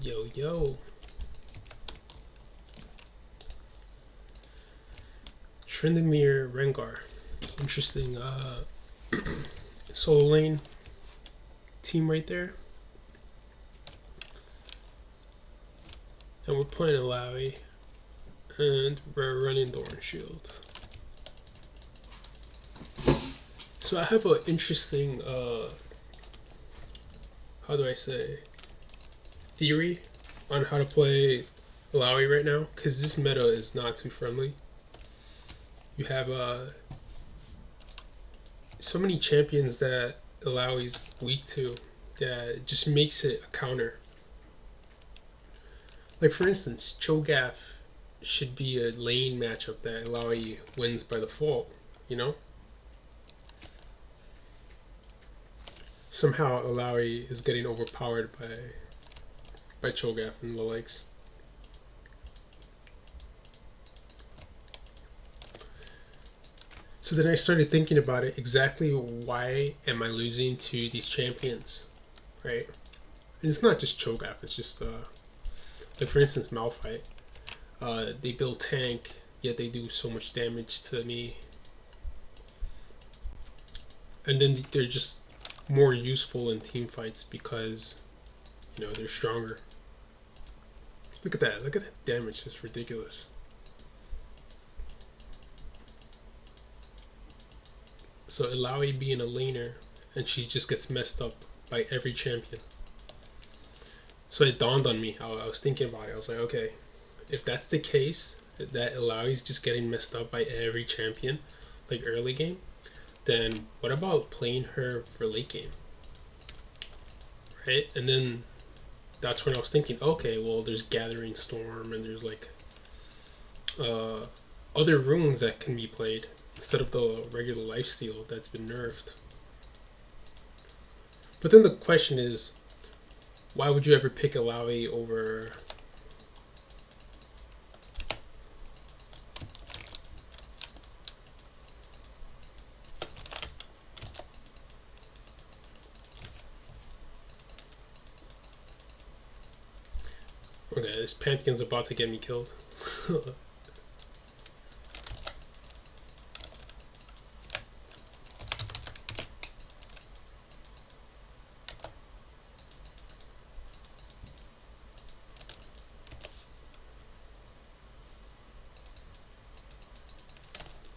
Yo, yo. Trindamir Rengar. Interesting solo lane team right there. And we're playing Illaoi. And we're running the Rchill. So I have an interesting, how do I say, theory on how to play Illaoi right now. Because this meta is not too friendly. You have so many champions that Illaoi's weak to that it just makes it a counter. Like for instance, Cho'Gath should be a lane matchup that Illaoi wins by default, you know? Somehow Illaoi is getting overpowered by Cho'Gath and the likes. So then I started thinking about it. Exactly why am I losing to these champions, right? And it's not just Cho'Gath. It's just like for instance Malphite. They build tank, yet they do so much damage to me. And then they're just more useful in team fights because, you know, they're stronger. Look at that. Look at that damage. It's ridiculous. So Illaoi being a laner, and she just gets messed up by every champion. So it dawned on me. I was thinking about it. I was like, okay, if that's the case, that Illaoi's just getting messed up by every champion, like early game, then what about playing her for late game? Right? And then that's when I was thinking, okay, well, there's Gathering Storm, and there's like other runes that can be played instead of the regular lifesteal that's been nerfed. But then the question is, why would you ever pick Illaoi over okay, this Pantheon's about to get me killed.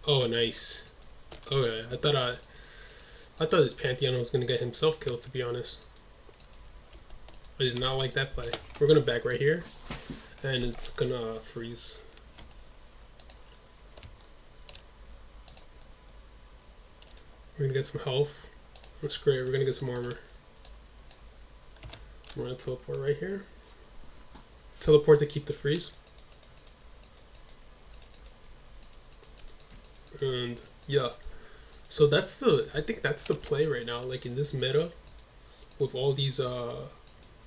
Oh, nice. Okay, I thought this Pantheon was gonna get himself killed. To be honest, I did not like that play. We're gonna back right here, and it's gonna freeze. We're gonna get some health. That's great. We're gonna get some armor. We're gonna teleport right here. Teleport to keep the freeze. And yeah, so I think that's the play right now. Like in this meta, with all these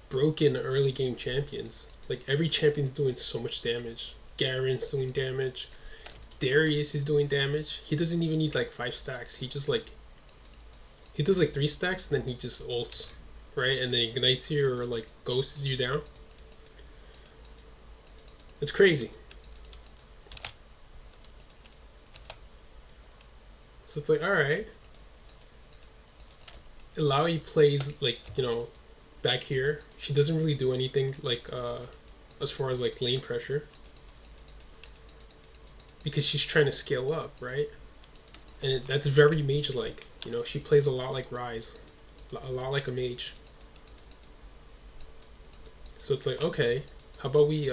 broken early game champions, like every champion's doing so much damage. Garen's doing damage. Darius is doing damage. He doesn't even need like 5 stacks. He does like 3 stacks, and then he just ults, right? And then ignites you or like ghosts you down. It's crazy. So it's like, all right. Illaoi plays like, you know, back here. She doesn't really do anything like as far as like lane pressure, because she's trying to scale up, right? And that's very mage-like. You know, she plays a lot like Rise, a lot like a mage. So it's like, okay, how about we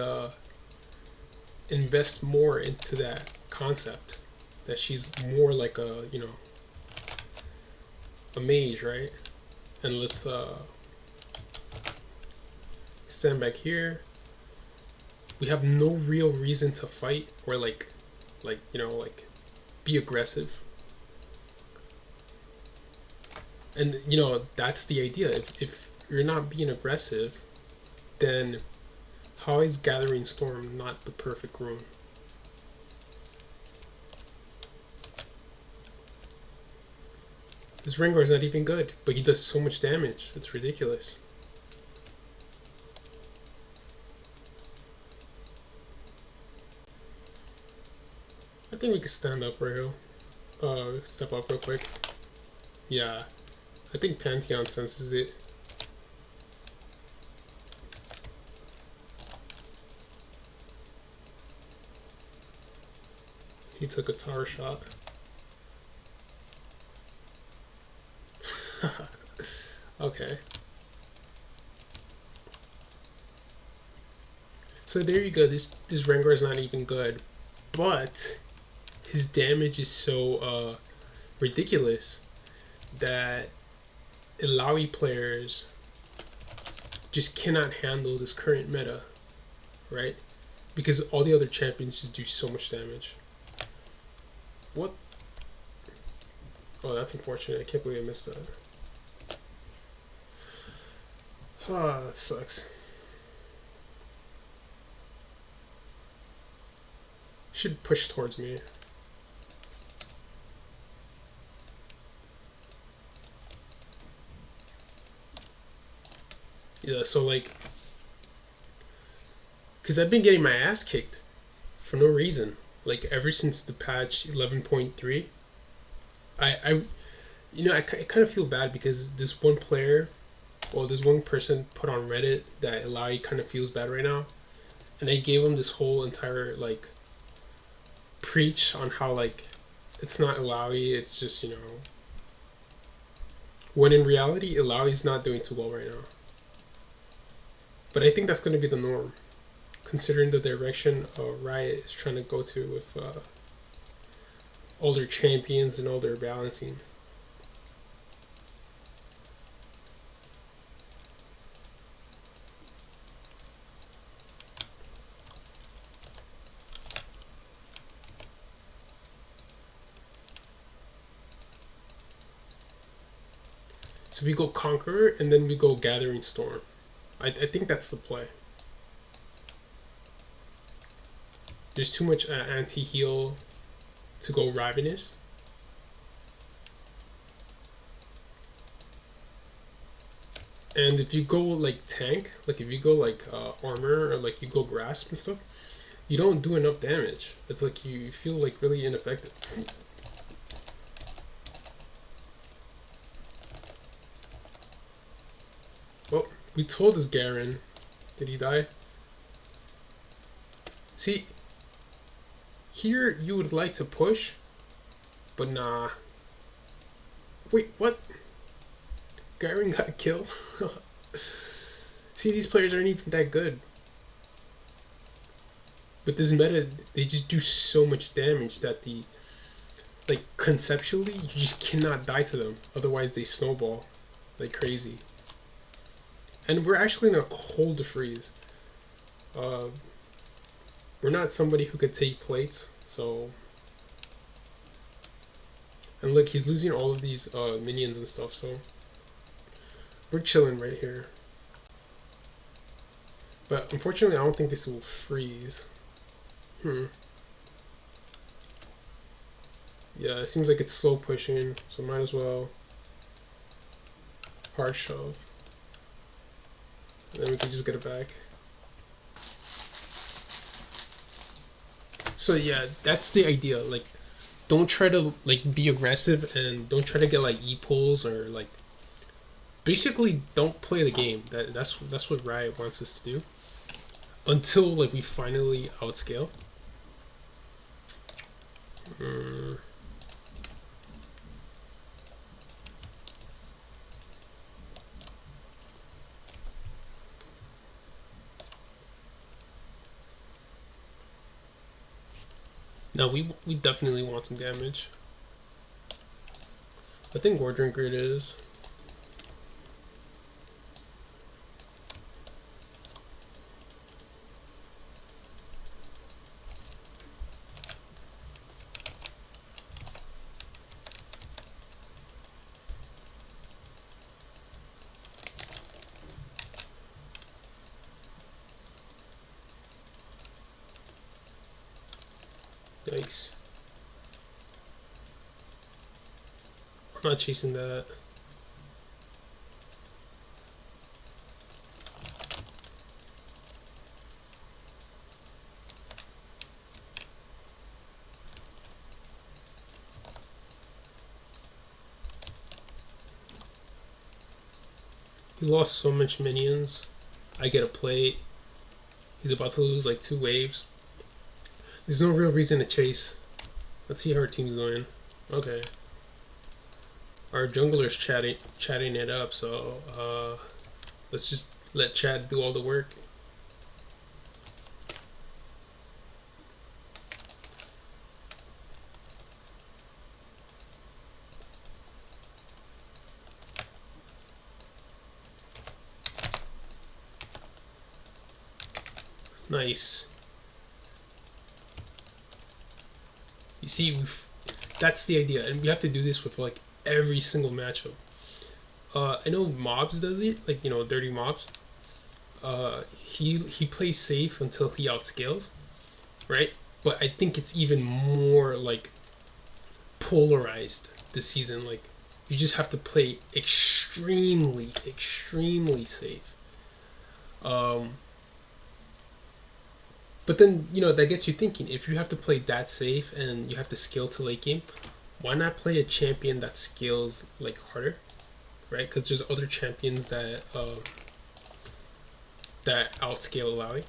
invest more into that concept, that she's more like a, you know, a mage, right? And let's stand back here. We have no real reason to fight or like you know, like be aggressive. And you know, that's the idea. If you're not being aggressive, then how is Gathering Storm not the perfect rune? This Rengar is not even good, but he does so much damage. It's ridiculous. think we could stand up, Rchill. Step up real quick. Yeah, I think Pantheon senses it. He took a tower shot. Okay. So there you go. This Rengar is not even good, but his damage is so ridiculous that Illaoi players just cannot handle this current meta, right? Because all the other champions just do so much damage. What? Oh, that's unfortunate. I can't believe I missed that. Ah, that sucks. Should push towards me. Yeah, so like, because I've been getting my ass kicked for no reason. Like ever since the patch 11.3, I you know, I kind of feel bad because this one player, well, this one person put on Reddit that Illaoi kind of feels bad right now, and I gave him this whole entire like preach on how like it's not Illaoi, it's just, you know, when in reality Illaoi's not doing too well right now. But I think that's going to be the norm, considering the direction Riot is trying to go to with all their champions and all their balancing. So we go Conqueror and then we go Gathering Storm. I think that's the play. There's too much anti-heal to go Ravenous. And if you go like tank, like if you go like armor or like you go grasp and stuff, you don't do enough damage. It's like you feel like really ineffective. Well, we told this Garen. Did he die? See, here you would like to push, but nah. Wait, what? Garen got killed? See, these players aren't even that good. But this meta, they just do so much damage that the, like, conceptually, you just cannot die to them. Otherwise, they snowball like crazy. And we're actually in a cold freeze. We're not somebody who could take plates, so. And look, he's losing all of these minions and stuff, so we're chilling right here. But unfortunately, I don't think this will freeze. Yeah, it seems like it's slow pushing, so might as well hard shove. And then we can just get it back. So yeah, that's the idea. Like, don't try to like be aggressive and don't try to get like e-pulls or like. Basically, don't play the game. That's what Riot wants us to do. Until like we finally outscale. No, we definitely want some damage. I think War Drinker it is. Yikes. I'm not chasing that. He lost so much minions. I get a plate. He's about to lose like 2 waves. There's no real reason to chase. Let's see how our team's doing. Okay. Our jungler's chatting it up, so let's just let Chad do all the work. Nice. You see, that's the idea, and we have to do this with like every single matchup. I know Mobs does it, like Dirty Mobs. He plays safe until he outscales, right? But I think it's even more like polarized this season. Like you just have to play extremely, extremely safe. But then that gets you thinking. If you have to play that safe and you have to scale to late game, why not play a champion that scales like harder, right? Because there's other champions that outscale Illaoi.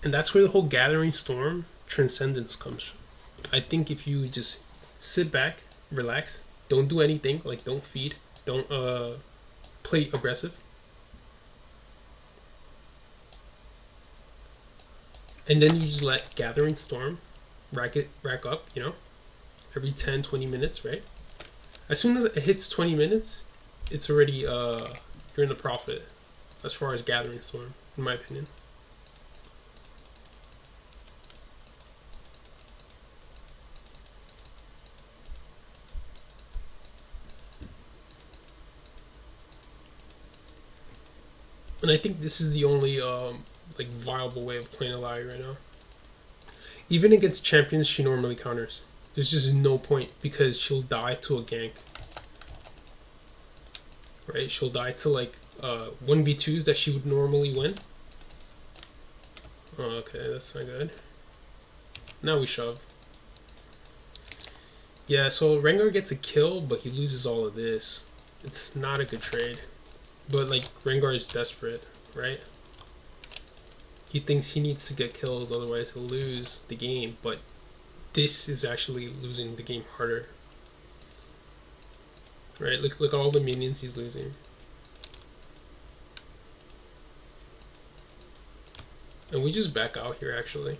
And that's where the whole Gathering Storm transcendence comes from. I think if you just sit back, relax, don't do anything, like don't feed, don't play aggressive, and then you just let Gathering Storm rack up, every 10-20 minutes, right? As soon as it hits 20 minutes, it's already you're in the profit as far as Gathering Storm, in my opinion. And I think this is the only like viable way of playing Illaoi right now. Even against champions she normally counters, there's just no point because she'll die to a gank. Right? She'll die to like 1v2s that she would normally win. Oh, okay, that's not good. Now we shove. Yeah, so Rengar gets a kill, but he loses all of this. It's not a good trade. But like Rengar is desperate, right? He thinks he needs to get kills, otherwise he'll lose the game. But this is actually losing the game harder. Right? Look at all the minions he's losing. And we just back out here actually.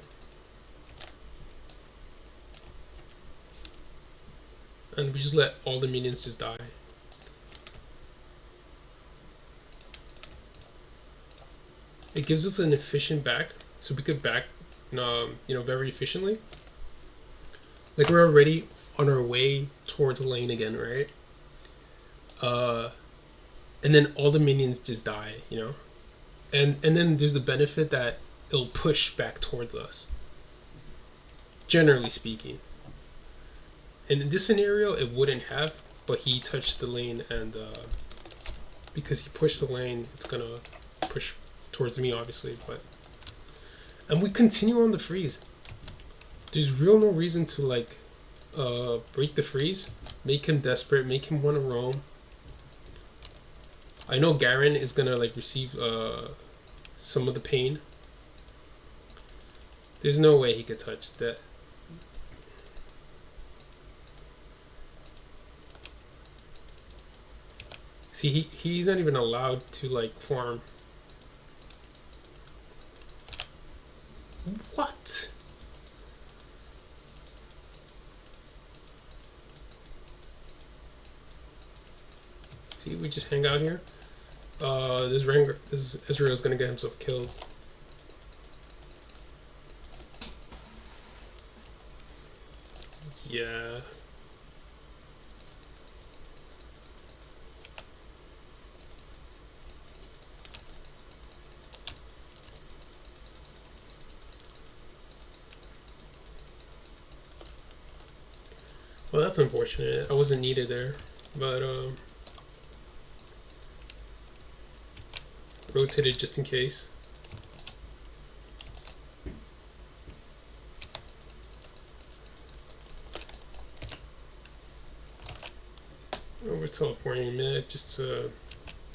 And we just let all the minions just die. It gives us an efficient back, so we could back, very efficiently. Like we're already on our way towards the lane again, right? And then all the minions just die, and then there's the benefit that it'll push back towards us. Generally speaking. And in this scenario, it wouldn't have, but he touched the lane, and because he pushed the lane, it's gonna push towards me, obviously. And we continue on the freeze. There's real no reason to like break the freeze, make him desperate, make him want to roam. I know Garen is gonna like receive some of the pain. There's no way he could touch that. See, he's not even allowed to like farm. What? See, we just hang out here. This Ezreal's gonna get himself killed. Yeah. Well, that's unfortunate. I wasn't needed there, but rotated just in case. Over teleporting mid just to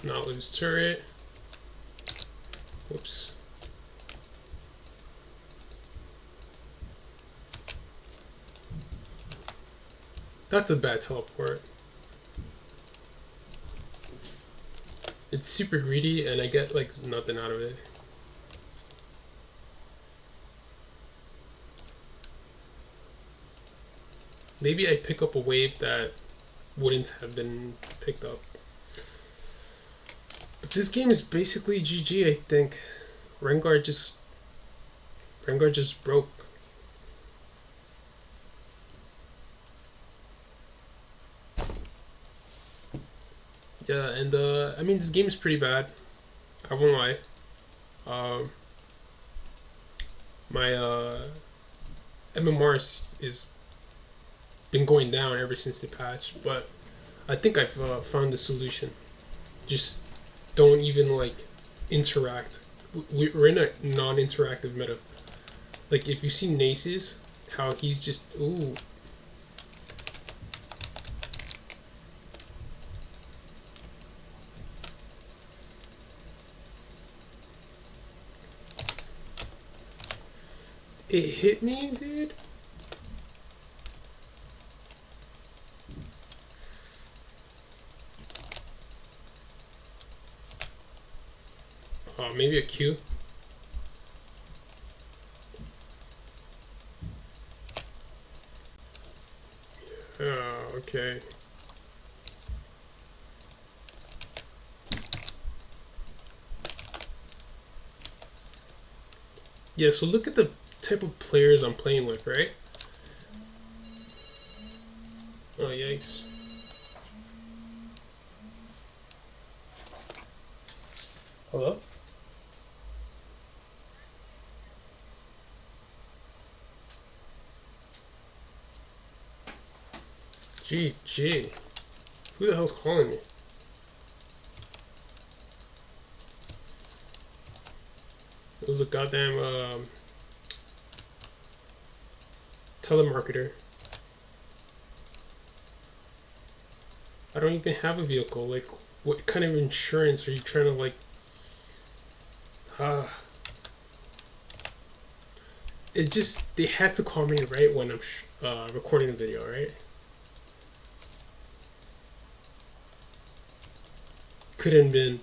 not lose turret. Whoops. That's a bad teleport. It's super greedy and I get like nothing out of it. Maybe I pick up a wave that wouldn't have been picked up. But this game is basically GG, I think. Rengar just broke. Yeah, and I mean this game is pretty bad. I won't lie. My MMR is been going down ever since the patch, but I think I've found the solution. Just don't even like interact. We're in a non-interactive meta. Like if you see Naces, how he's just ooh. It hit me, dude. Maybe a Q. Okay. Yeah, so look at the type of players I'm playing with, right? Oh, yikes. Hello? GG. Who the hell's calling me? It was a goddamn telemarketer. I don't even have a vehicle. Like, what kind of insurance are you trying to like? It just they had to call me right when I'm recording the video, right? Couldn't have been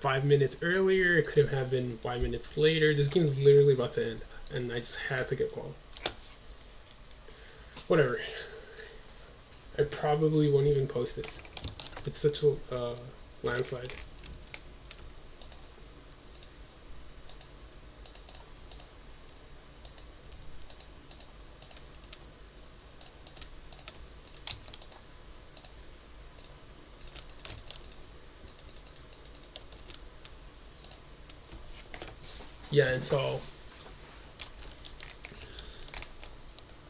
5 minutes earlier. It could have been 5 minutes later. This game's literally about to end, and I just had to get called. Whatever. I probably won't even post this. It's such a landslide. Yeah, and so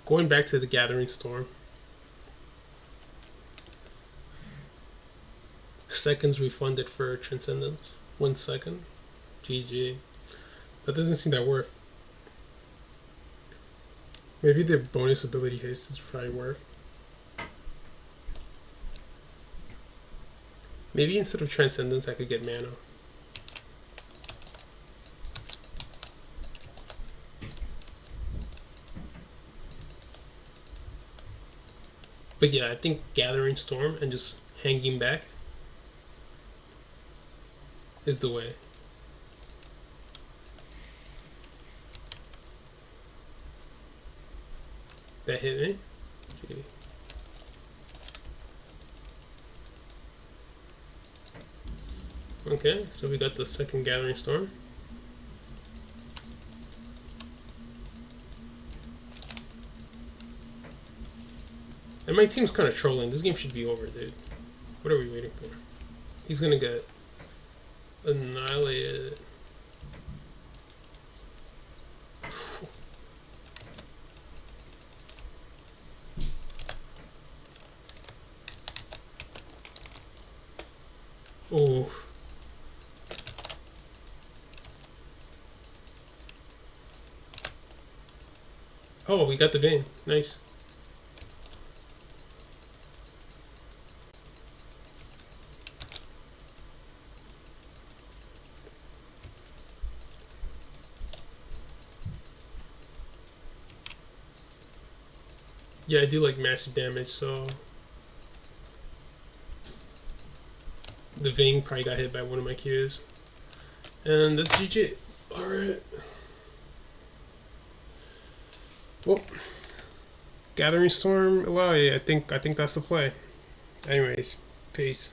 going back to the Gathering Storm. Seconds refunded for Transcendence. 1 second. GG. That doesn't seem that worth. Maybe the bonus ability haste is probably worth. Maybe instead of Transcendence I could get mana. But yeah, I think Gathering Storm and just hanging back is the way. That hit me. Gee. Okay, so we got the second Gathering Storm. And my team's kind of trolling. This game should be over, dude. What are we waiting for? He's gonna get annihilated. Oh. Oh, we got the vein. Nice. Yeah, I do like massive damage, so the Ving probably got hit by one of my Qs. And that's GG. Alright. Well, Gathering Storm, Illaoi, I think that's the play. Anyways, peace.